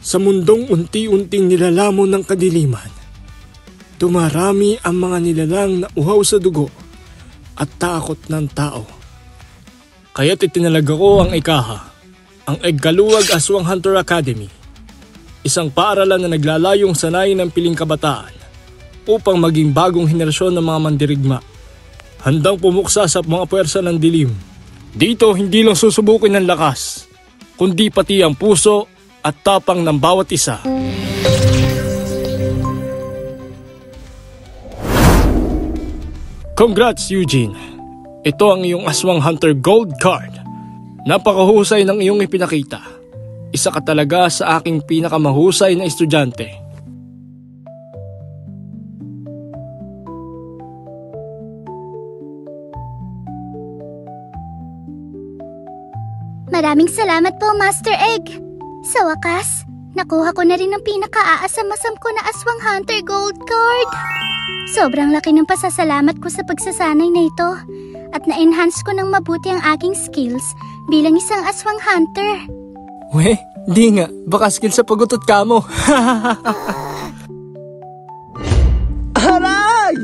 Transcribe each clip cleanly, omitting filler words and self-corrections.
Sa mundong unti-unting nilalamon ng kadiliman, dumarami ang mga nilalang na uhaw sa dugo at takot ng tao. Kaya't itinalag ako ang IKAHA, ang Egkaluwag Aswang Hunter Academy, isang paaralan na naglalayong sanayin ng piling kabataan upang maging bagong henerasyon ng mga mandirigma, handang pumuksa sa mga puwersa ng dilim. Dito hindi lang susubukin ng lakas, kundi pati ang puso at tapang ng bawat isa. Congrats, Eugene! Ito ang iyong Aswang Hunter Gold Card. Napakahusay ng iyong ipinakita. Isa ka talaga sa aking pinakamahusay na estudyante. Maraming salamat po, Master Egg. Sa wakas, nakuha ko na rin ang pinaka-aasamasam ko na Aswang Hunter Gold Card. Sobrang laki ng pasasalamat ko sa pagsasanay na ito at na-enhance ko ng mabuti ang aking skills bilang isang Aswang Hunter. Weh, di nga. Baka skill sa pagutot ka mo. Aray!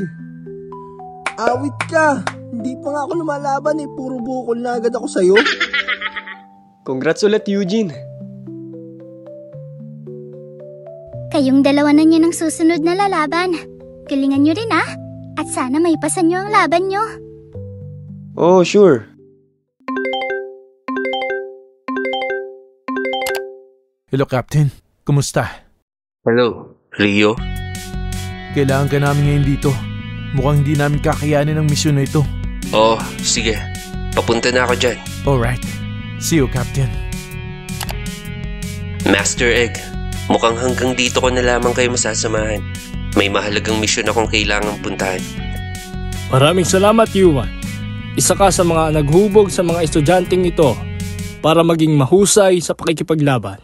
Awit ka! Hindi pa nga ako lumalaban eh. Puro bukol na agad ako sa'yo. Congrats ulit, Eugene. Kayong dalawa na niya ng susunod na lalaban. Galingan nyo rin at sana maipasan nyo ang laban nyo. Oh, sure. Hello, Captain. Kumusta? Hello, Rio. Kailangan ka namin ngayon dito. Mukhang hindi namin kakayanin ang misyon na ito. Oh, sige. Papunta na ako dyan. Alright. See you, Captain. Master Egg, mukhang hanggang dito ko na lamang kayo masasamahan. May mahalagang misyon akong kailangang puntahan. Maraming salamat, Yuan. Isa ka sa mga naghubog sa mga estudyanteng ito para maging mahusay sa pakikipaglaban.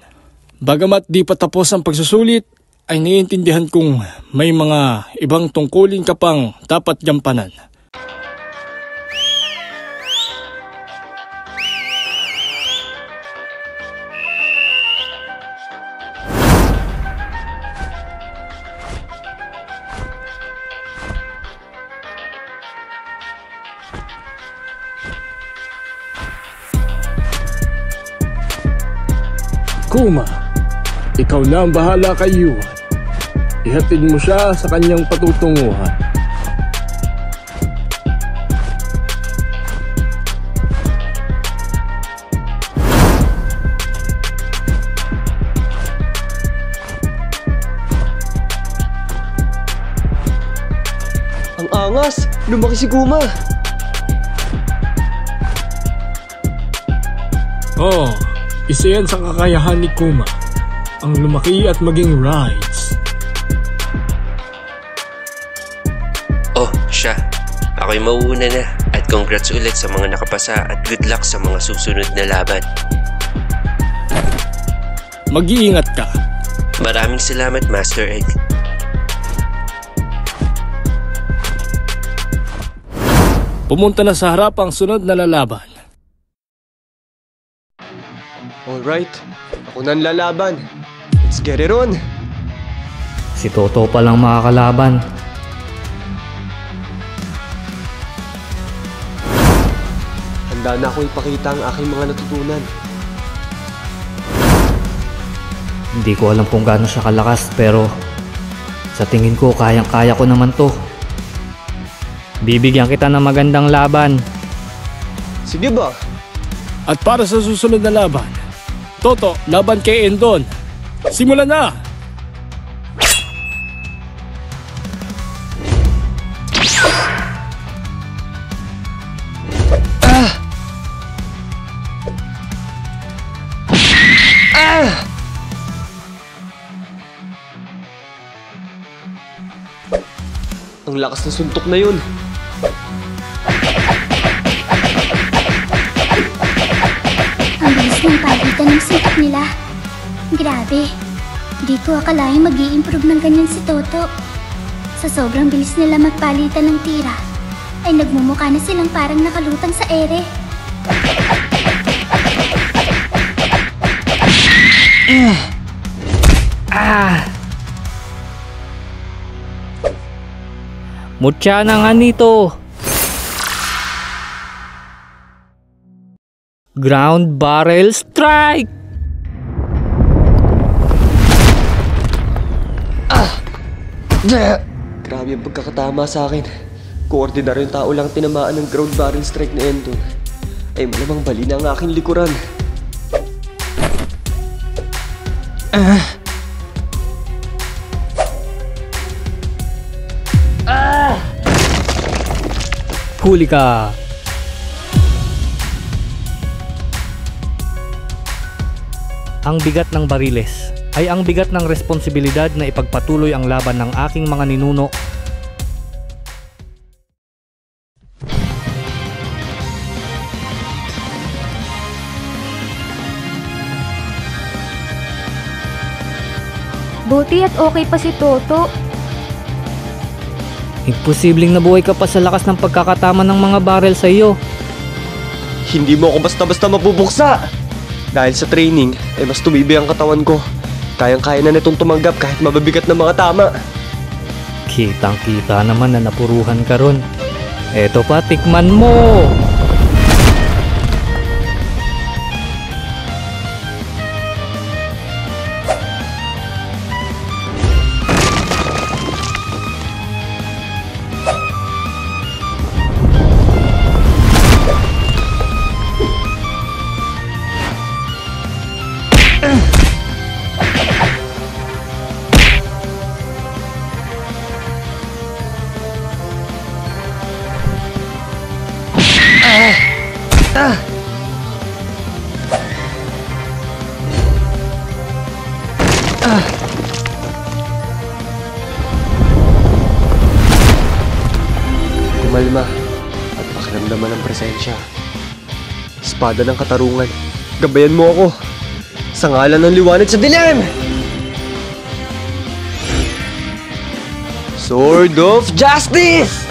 Bagamat di pa tapos ang pagsusulit, ay naiintindihan kong may mga ibang tungkulin ka pang dapat gampanan. Kuma, ikaw na ang bahala kay Yuan. Ihatid mo siya sa kanyang patutunguhan. Ang angas! Lumaki si Kuma! Oh, isa yan sa kakayahan ni Kuma, ang lumaki at maging rides. Oh, siya. Ako'y mauuna na at congrats ulit sa mga nakapasa at good luck sa mga susunod na laban. Mag-iingat ka. Maraming salamat, Master Egg. Pumunta na sa harap ang sunod na lalaban. Alright, ako na ang lalaban. Let's get it on! Si Toto pa lang makakalaban. Handa na ako ipakita ang aking mga natutunan. Hindi ko alam kung gaano siya kalakas pero sa tingin ko kayang-kaya ko naman to. Bibigyan kita ng magandang laban. Sige ba? At para sa susunod na laban, Toto, laban kay Endon. Simulan na! Ang lakas ng suntok na yun. Ang bilis ng pagitan ng suntok nila. Grabe. Di ko akalaing mag-i-improve ng ganyan si Toto. Sa sobrang bilis nila magpalitan ng tira, ay nagmumukha na silang parang nakalutang sa ere. Mutya na nga nito. Ground barrel strike! Grabe ang pagkakatama sa akin. Kung ordinaryong tao lang tinamaan ng ground barrel strike na Endon, ay malamang bali na ang aking likuran. Huli ka! Ang bigat ng bariles ay ang bigat ng responsibilidad na ipagpatuloy ang laban ng aking mga ninuno. Buti at okay pa si Toto. Imposibleng nabuhay ka pa sa lakas ng pagkakatama ng mga barrel sa iyo. Hindi mo ako basta-basta mapupuksa! Dahil sa training, ay mas tumibay ang katawan ko. Kayang-kaya na nitong tumanggap kahit mababigat na mga tama. Kitang-kita naman na napuruhan ka ron. Eto pa, tikman mo! Kumalma at pakiramdaman ng presensya. Espada ng katarungan, gabayan mo ako sa ngalan ng liwanag sa dilim! Sword of Justice!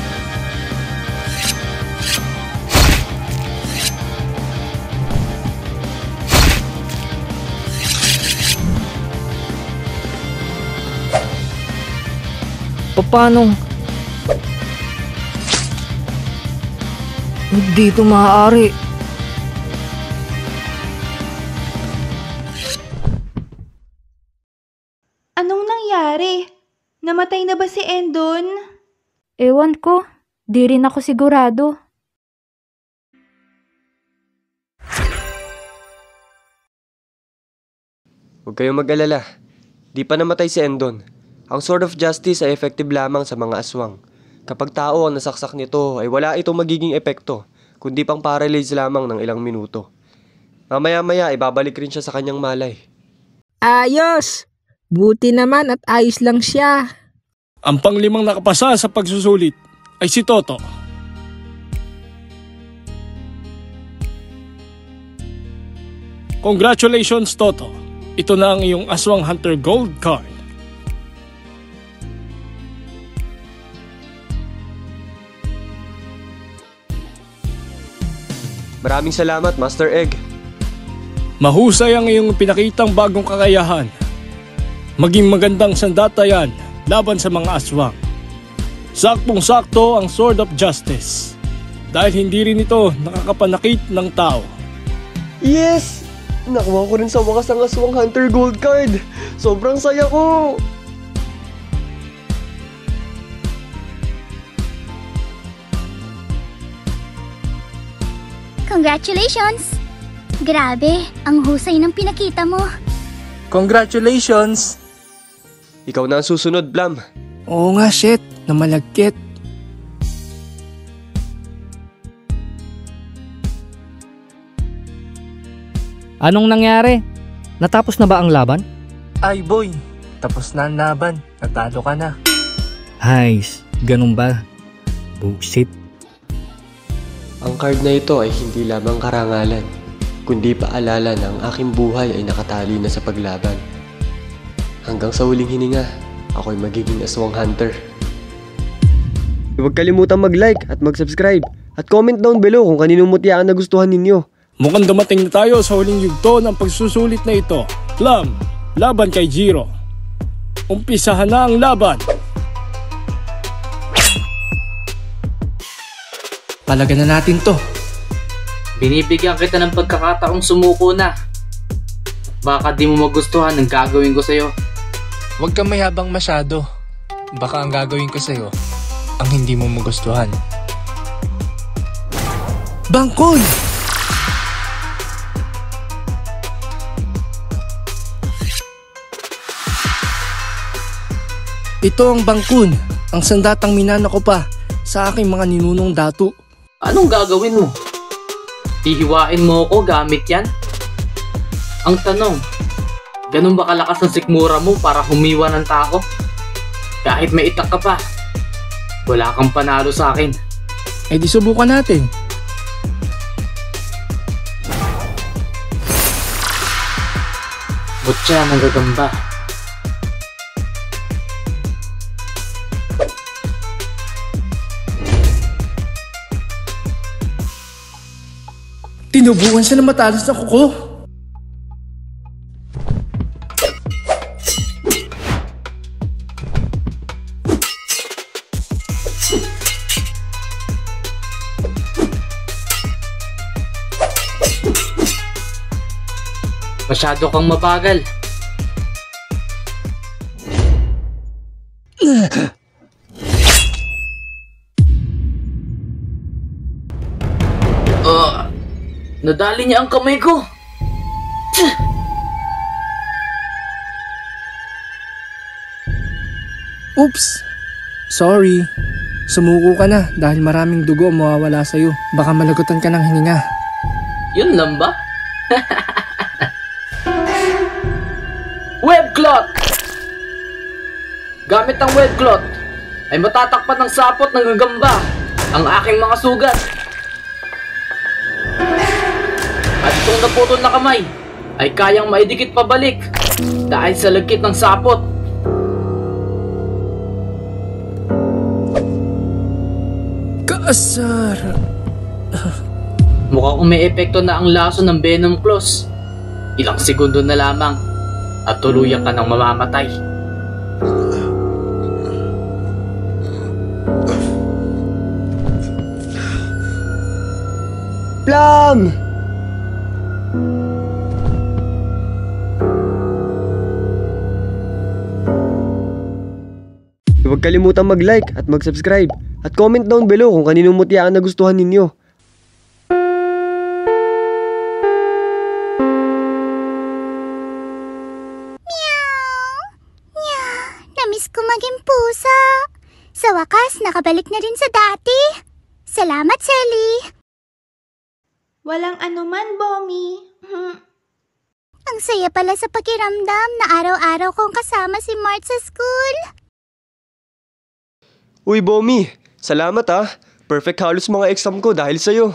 Paano? Hindi ito maaari. Anong nangyari? Namatay na ba si Endon? Ewan ko, di rin ako sigurado. Huwag kayong mag-alala. Di pa namatay si Endon. Ang Sword of Justice ay effective lamang sa mga aswang. Kapag tao ang nasaksak nito ay wala itong magiging epekto, kundi pang paralyze lamang ng ilang minuto. Mamaya-maya ay babalik rin siya sa kanyang malay. Ayos! Buti naman at ayos lang siya. Ang panglimang nakapasa sa pagsusulit ay si Toto. Congratulations, Toto. Ito na ang iyong Aswang Hunter Gold Card. Maraming salamat, Master Egg. Mahusay ang iyong pinakitang bagong kakayahan. Maging magandang sandatayan laban sa mga aswang. Saktong-sakto ang Sword of Justice. Dahil hindi rin ito nakakapanakit ng tao. Yes! Nakuha ko rin sa wakas ang Aswang Hunter Gold Card. Sobrang saya ko! Congratulations! Grabe, ang husay ng pinakita mo. Congratulations! Ikaw na ang susunod, Blam. Oo nga, shit. Namalagkit. Anong nangyari? Natapos na ba ang laban? Ay boy, tapos na ang laban. Natalo ka na. Hays, ganun ba? Bullshit. Ang card na ito ay hindi lamang karangalan, kundi paalala na ang aking buhay ay nakatali na sa paglaban. Hanggang sa huling hininga, ako'y magiging aswang hunter. Huwag kalimutang mag-like at mag-subscribe at comment down below kung kaninong mutya ang nagustuhan ninyo. Mukhang dumating na tayo sa huling yugto ng pagsusulit na ito. Plum, laban kay Jiro. Umpisahan na ang laban. Palagan na natin to. Binibigyan kita ng pagkakataong sumuko na. Baka di mo magustuhan ang gagawin ko sa'yo. Huwag kang mayabang masyado. Baka ang gagawin ko sa'yo ang hindi mo magustuhan. Bangkoy! Ito ang bangkun, ang sandatang minana ko pa sa aking mga ninunong dato. Anong gagawin mo? Hihiwain mo ako gamit yan? Ang tanong, ganun ba kalakas ang sikmura mo para humiwa ng tako? Kahit may itak ka pa, wala kang panalo sa akin. Eh di subukan natin. Butya ng gagamba. Tinubuan siya ng matalas na kuko. Masyado kang mabagal. Nadali niya ang kamay ko. Oops! Sorry. Sumuko ka na dahil maraming dugo ang mawawala sa'yo. Baka malagutan ka ng hininga. Yun lang ba? Web cloth! Gamit ang web cloth ay matatakpan ng sapot ng gagamba ang aking mga sugat. At itong naputol na kamay ay kayang maidikit pabalik dahil sa lagkit ng sapot. Kaasar! Mukhang umeepekto na ang laso ng Venom Claws. Ilang segundo na lamang at tuluyan ka ng mamamatay. Plum! Huwag kalimutang mag-like at mag-subscribe at comment down below kung kaninong mutya ang nagustuhan ninyo. Namiss ko maging pusa. Sa wakas, nakabalik na rin sa dati. Salamat, Shelly. Walang anuman, Bomi. Ang saya pala sa pakiramdam na araw-araw kong kasama si Mart sa school. Uy, Bomi! Salamat ah! Perfect halos mga exam ko dahil sa'yo.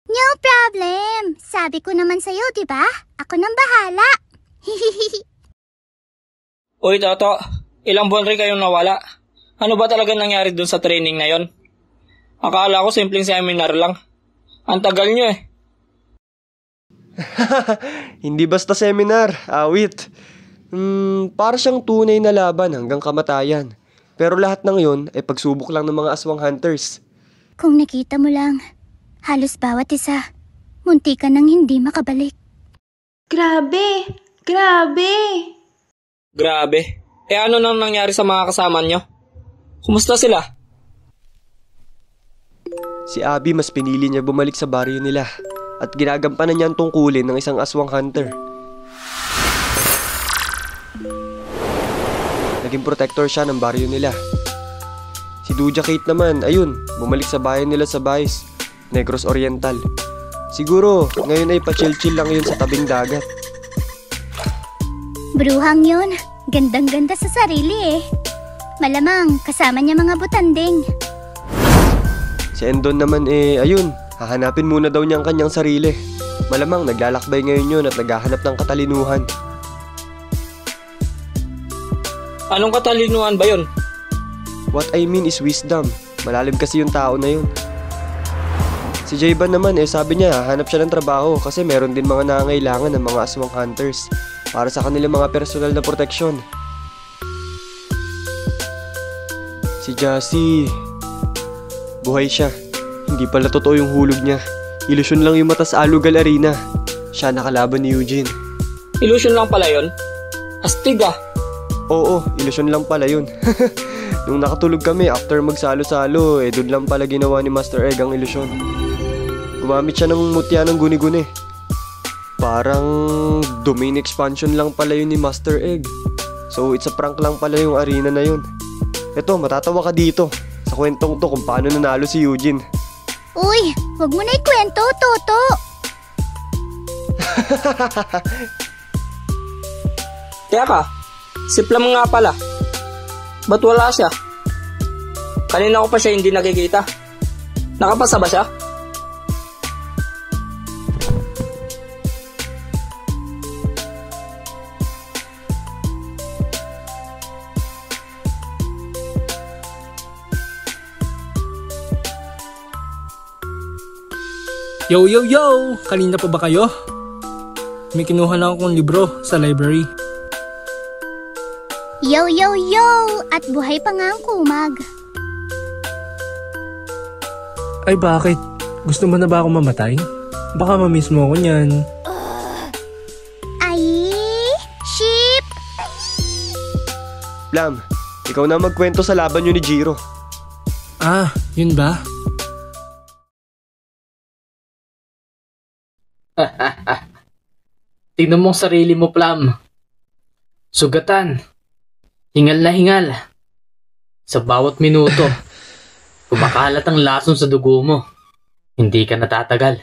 No problem. Sabi ko naman sa'yo, di ba? Ako nang bahala. Uy, Toto. Ilang buwan rin kayong nawala. Ano ba talaga nangyari dun sa training na yon? Akala ko simpleng seminar lang. Ang tagal nyo eh. Hindi basta seminar, awit. Para siyang tunay na laban hanggang kamatayan. Pero lahat ng yon ay pagsubok lang ng mga aswang hunters. Kung nakita mo lang, halos bawat isa, munti ka nang hindi makabalik. Grabe! Grabe! Grabe. Eh ano nang nangyari sa mga kasama nyo? Kumusta sila? Si Abby mas pinili niya bumalik sa baryo nila at ginagampanan niya ang tungkulin ng isang aswang hunter. Naging protector siya ng baryo nila. Si Doja Kate naman, ayun, bumalik sa bayan nila sa Vice, Negros Oriental. Siguro, ngayon ay pa-chill-chill lang yun sa tabing dagat. Bruhang yun. Gandang-ganda sa sarili eh. Malamang kasama niya mga butanding. Si Endon naman ayun, hahanapin muna daw niya ang kanyang sarili. Malamang naglalakbay ngayon yun at naghahanap ng katalinuhan. Anong katalinuhan ba yun? What I mean is wisdom. Malalim kasi yung tao na yun. Si Jayban naman sabi niya hahanap siya ng trabaho kasi meron din mga nangangailangan ng mga aswang hunters para sa kanilang mga personal na proteksyon. Si Jassy, buhay siya. Hindi pala totoo yung hulog niya. Ilusyon lang yung mata sa Alugal Arena. Siya nakalaban ni Eugene. Illusion lang pala yon. Astig ah. Oo, ilusyon lang pala yun. Nung nakatulog kami after magsalo-salo, doon lang pala ginawa ni Master Egg ang ilusyon. Gumamit siya ng mutya ng guni-guni. Parang domain expansion lang pala yun ni Master Egg. So it's a prank lang pala yung arena na yun. Eto, matatawa ka dito sa kwentong to kung paano nanalo si Eugene. Uy, wag mo na ikwento, Toto. Teka, si Plum nga pala. Ba't wala siya? Kanina ko pa siya hindi nakikita. Nakapasa ba siya? Yo! Kanina pa ba kayo? May kinuha lang akong libro sa library. Yo! At buhay pa nga ang kumag. Ay bakit? Gusto mo na ba akong mamatay? Baka mamiss mo ako niyan. Ay, ship! Plum, ikaw na magkwento sa laban nyo ni Jiro. Ah, yun ba? Tingnan mong sarili mo, Plum. Sugatan. Hingal na hingal. Sa bawat minuto, kumakalat ang lason sa dugo mo. Hindi ka natatagal.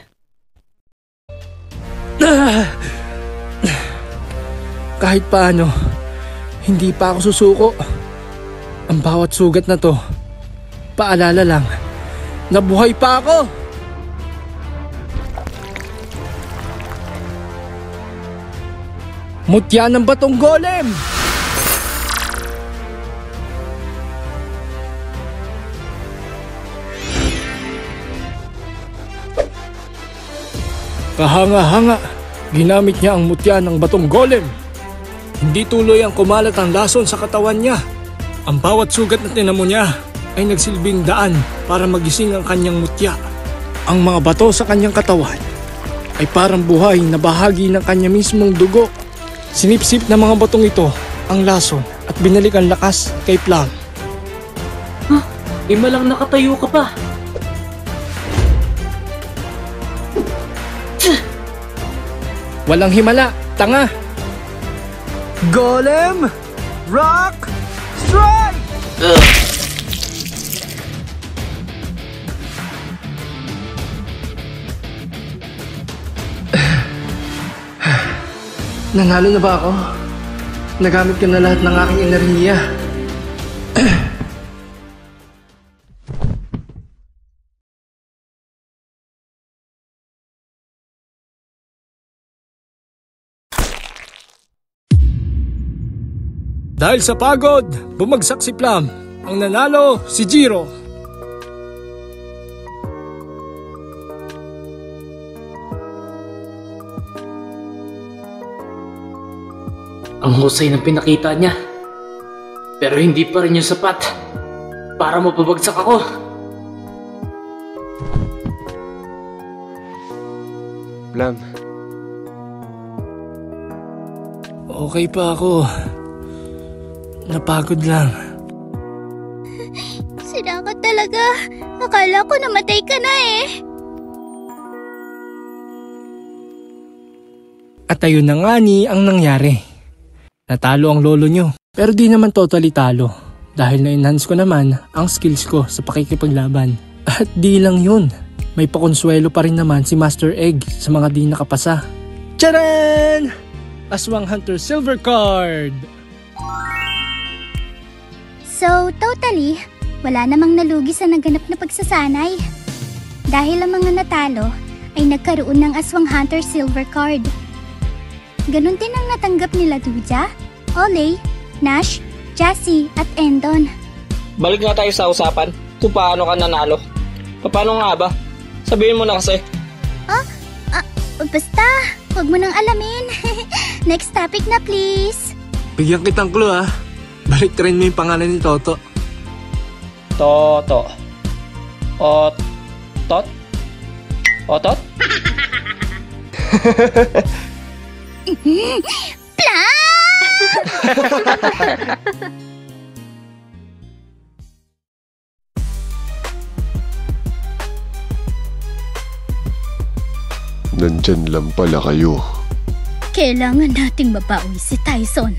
Kahit paano, hindi pa ako susuko. Ang bawat sugat na to, paalala lang, nabuhay pa ako! Mutya ng batong golem! Kahanga-hanga, ginamit niya ang mutya ng batong golem. Hindi tuloy ang kumalat ang lason sa katawan niya. Ang bawat sugat na tinamo niya ay nagsilbing daan para magising ang kanyang mutya. Ang mga bato sa kanyang katawan ay parang buhay na bahagi ng kanya mismong dugo. Sinipsip ng mga batong ito ang lason at binalik ang lakas kay Plum. Malang nakatayo ka pa. Walang himala, tanga! Golem! Rock! Strike! Nanalo na ba ako? Nagamit ko na lahat ng aking enerhiya. Dahil sa pagod, bumagsak si Plum. Ang nanalo, si Jiro. Ang husay ng pinakita niya. Pero hindi pa rin yung sapat para mapabagsak ako. Plum. Okay pa ako. Napagod lang. Sinakot talaga. Akala ko namatay ka na eh. At ayun na nga ni ang nangyari. Natalo ang lolo nyo. Pero di naman totally talo. Dahil na-enhance ko naman ang skills ko sa pakikipaglaban. At di lang yun. May pakonsuelo pa rin naman si Master Egg sa mga di nakapasa. Tcharan! Aswang Hunter Silver Card! So, totally, wala namang nalugi sa naganap na pagsasanay. Dahil ang mga natalo ay nagkaroon ng Aswang Hunter Silver Card. Ganon din ang natanggap nila Duja, Olay, Nash, Jassy at Endon. Balik nga tayo sa usapan kung paano ka nanalo. Paano nga ba? Sabihin mo na kasi. Basta, huwag mo nang alamin. Next topic na please. Bigyan kitang clue ha. Balik rin mo yung pangalan ni Toto. Toto. Otot? Otot? Nandyan lang pala kayo. Kailangan nating mabawi si Tyson.